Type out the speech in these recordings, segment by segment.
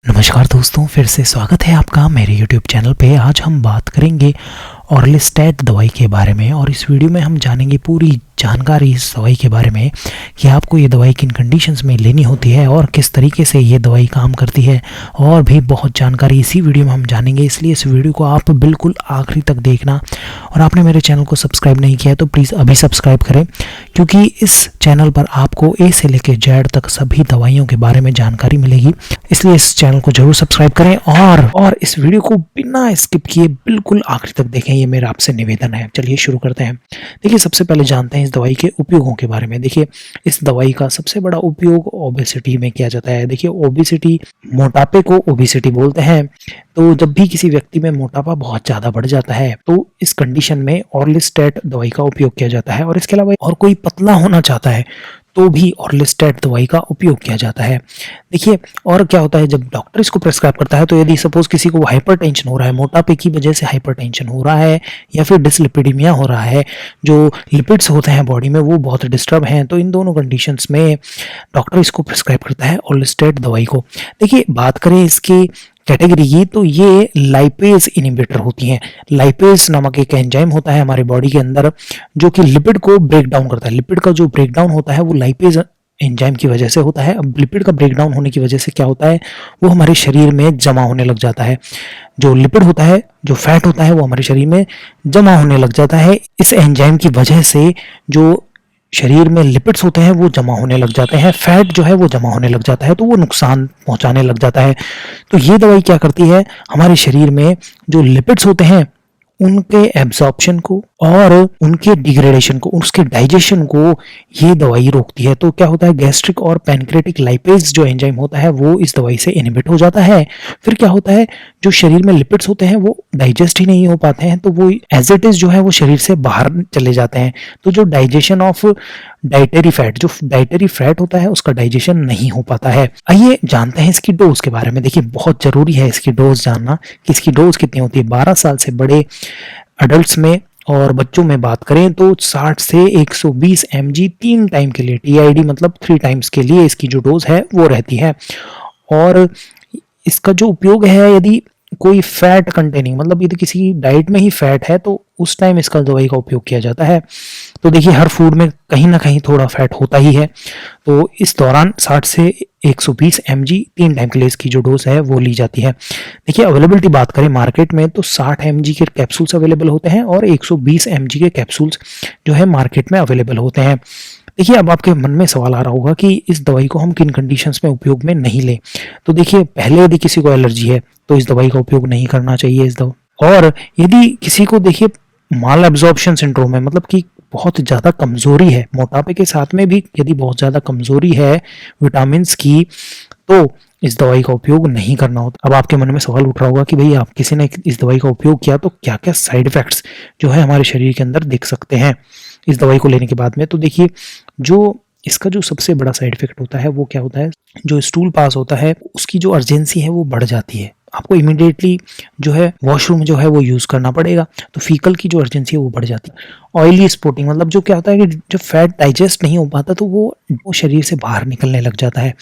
नमस्कार दोस्तों, फिर से स्वागत है आपका मेरे YouTube चैनल पे। आज हम बात करेंगे ऑर्लिस्टेट दवाई के बारे में और इस वीडियो में हम जानेंगे पूरी जानकारी इस दवाई के बारे में कि आपको ये दवाई किन कंडीशंस में लेनी होती है और किस तरीके से ये दवाई काम करती है, और भी बहुत जानकारी इसी वीडियो में हम जानेंगे। इसलिए इस वीडियो को आप बिल्कुल आखिरी तक देखना, और आपने मेरे चैनल को सब्सक्राइब नहीं किया है तो प्लीज़ अभी सब्सक्राइब करें, क्योंकि इस चैनल पर आपको ए से लेकर जेड तक सभी दवाइयों के बारे में जानकारी मिलेगी। इसलिए इस चैनल को जरूर सब्सक्राइब करें और इस वीडियो को बिना स्किप किए बिल्कुल आखिरी तक देखें, ये मेरा आपसे निवेदन है। चलिए शुरू करते हैं। देखिए, सबसे पहले जानते हैं इस दवाई के उपयोगों के बारे में। देखिए, इस दवाई का सबसे बड़ा उपयोग ओबेसिटी में किया जाता है। देखिए, ओबेसिटी, मोटापे को ओबेसिटी बोलते हैं। तो जब भी किसी व्यक्ति में मोटापा बहुत ज़्यादा बढ़ जाता है तो इस कंडीशन में ऑर्लिस्टेट दवाई का उपयोग किया जाता है। और इसके अलावा और कोई पतला होना चाहता है तो भी ऑर्लिस्टेट दवाई का उपयोग किया जाता है। देखिए, और क्या होता है, जब डॉक्टर इसको प्रेस्क्राइब करता है तो यदि सपोज किसी को हाइपरटेंशन हो रहा है, मोटापे की वजह से हाइपरटेंशन हो रहा है, या फिर डिसलिपिडीमिया हो रहा है, जो लिपिड्स होते हैं बॉडी में वो बहुत डिस्टर्ब हैं, तो इन दोनों कंडीशंस में डॉक्टर इसको प्रेस्क्राइब करता है ऑर्लिस्टेट दवाई को। देखिए, बात करें इसकी कैटेगरी की, तो ये लाइपेज इनिबिटर होती हैं। लाइपेज नामक एक एंजाइम होता है हमारे बॉडी के अंदर जो कि लिपिड को ब्रेक डाउन करता है। लिपिड का जो ब्रेक डाउन होता है वो लाइपेज एंजाइम की वजह से होता है। अब लिपिड का ब्रेक डाउन होने की वजह से क्या होता है, वो हमारे शरीर में जमा होने लग जाता है। जो लिपिड होता है, जो फैट होता है, वो हमारे शरीर में जमा होने लग जाता है। इस एंजाइम की वजह से जो शरीर में लिपिड्स होते हैं वो जमा होने लग जाते हैं, फैट जो है वो जमा होने लग जाता है, तो वो नुकसान पहुंचाने लग जाता है। तो ये दवाई क्या करती है, हमारे शरीर में जो लिपिड्स होते हैं उनके एब्जॉर्प्शन को और उनके डिग्रेडेशन को, उसके डाइजेशन को ये दवाई रोकती है। तो क्या होता है, गैस्ट्रिक और पैनक्रेटिक लाइपेज जो एंजाइम होता है वो इस दवाई से इनहिबिट हो जाता है। फिर क्या होता है, जो शरीर में लिपिड्स होते हैं वो डाइजेस्ट ही नहीं हो पाते हैं, तो वो एज इट इज जो है वो शरीर से बाहर चले जाते हैं। तो जो डाइजेशन ऑफ डाइटरी फैट, जो डाइटरी फैट होता है उसका डाइजेशन नहीं हो पाता है। आइए जानते हैं इसकी डोज के बारे में। देखिए, बहुत जरूरी है इसकी डोज जानना कि इसकी डोज कितनी होती है। 12 साल से बड़े अडल्ट्स में और बच्चों में बात करें तो 60 से 120 mg 3 टाइम के लिए, TID मतलब 3 टाइम्स के लिए इसकी जो डोज है वो रहती है। और इसका जो उपयोग है, यदि कोई फैट कंटेनिंग, मतलब यदि किसी डाइट में ही फैट है तो उस टाइम इसका दवाई का उपयोग किया जाता है। तो देखिए, हर फूड में कहीं ना कहीं थोड़ा फैट होता ही है, तो इस दौरान 60 से 120 mg 3 टाइम के लिए इसकी जो डोज है वो ली जाती है। देखिए, अवेलेबिलिटी बात करें मार्केट में तो 60 mg के कैप्सूल्स अवेलेबल होते हैं और 120 mg के कैप्सूल्स जो है मार्केट में अवेलेबल होते हैं। देखिए, अब आपके मन में सवाल आ रहा होगा कि इस दवाई को हम किन कंडीशंस में उपयोग में नहीं लें। तो देखिए, पहले यदि किसी को एलर्जी है तो इस दवाई का उपयोग नहीं करना चाहिए इस दवा। और यदि किसी को देखिए माल एब्जॉर्प्शन सिंड्रोम है, मतलब कि बहुत ज़्यादा कमजोरी है, मोटापे के साथ में भी यदि बहुत ज़्यादा कमजोरी है विटामिन्स की, तो इस दवाई का उपयोग नहीं करना होता। अब आपके मन में सवाल उठ रहा होगा कि भाई, आप किसी ने इस दवाई का उपयोग किया तो क्या क्या साइड इफेक्ट्स जो है हमारे शरीर के अंदर दिख सकते हैं इस दवाई को लेने के बाद में। तो देखिए, जो इसका जो सबसे बड़ा साइड इफेक्ट होता है वो क्या होता है, जो स्टूल पास होता है उसकी जो अर्जेंसी है वो बढ़ जाती है। आपको इमीडिएटली जो है वॉशरूम जो है वो यूज करना पड़ेगा, तो फीकल की जो अर्जेंसी है वो बढ़ जाती है। ऑयली स्पॉटिंग, मतलब जो क्या होता है कि जब फैट डाइजेस्ट नहीं हो पाता तो वो शरीर से बाहर निकलने लग जाता है।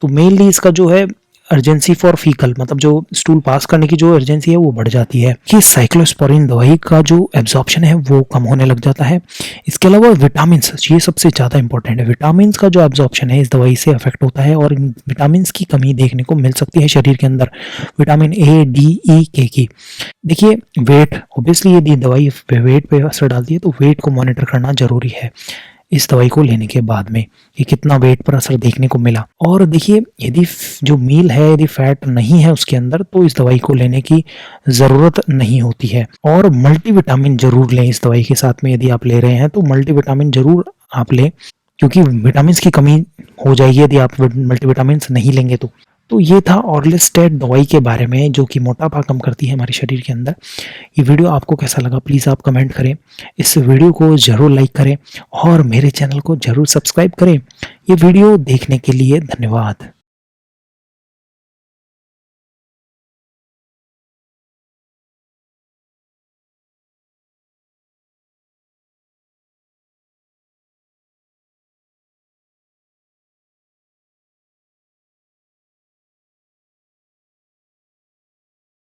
तो मेनली इसका जो है अर्जेंसी फॉर फीकल, मतलब जो स्टूल पास करने की जो अर्जेंसी है वो बढ़ जाती है। कि साइक्लोस्पोरिन दवाई का जो एब्जॉर्प्शन है वो कम होने लग जाता है। इसके अलावा विटामिन, ये सबसे ज़्यादा इंपॉर्टेंट है। विटामिन का जो एब्जॉर्प्शन है इस दवाई से अफेक्ट होता है और विटामिन की कमी देखने को मिल सकती है शरीर के अंदर, vitamin A, D, E, K की। देखिए, वेट, ऑब्वियसली यदि दवाई वेट पे असर डालती है तो वेट को मॉनिटर करना जरूरी है इस दवाई को लेने के बाद में, कि कितना वेट पर असर देखने को मिला। और देखिए, यदि जो मील है यदि फैट नहीं है उसके अंदर तो इस दवाई को लेने की ज़रूरत नहीं होती है। और मल्टीविटामिन जरूर लें इस दवाई के साथ में, यदि आप ले रहे हैं तो मल्टीविटामिन जरूर आप लें, क्योंकि विटामिन की कमी हो जाएगी यदि आप मल्टीविटामिन नहीं लेंगे तो ये था ऑर्लिस्टेट दवाई के बारे में, जो कि मोटापा कम करती है हमारे शरीर के अंदर। ये वीडियो आपको कैसा लगा प्लीज़ आप कमेंट करें, इस वीडियो को ज़रूर लाइक करें और मेरे चैनल को ज़रूर सब्सक्राइब करें। ये वीडियो देखने के लिए धन्यवाद।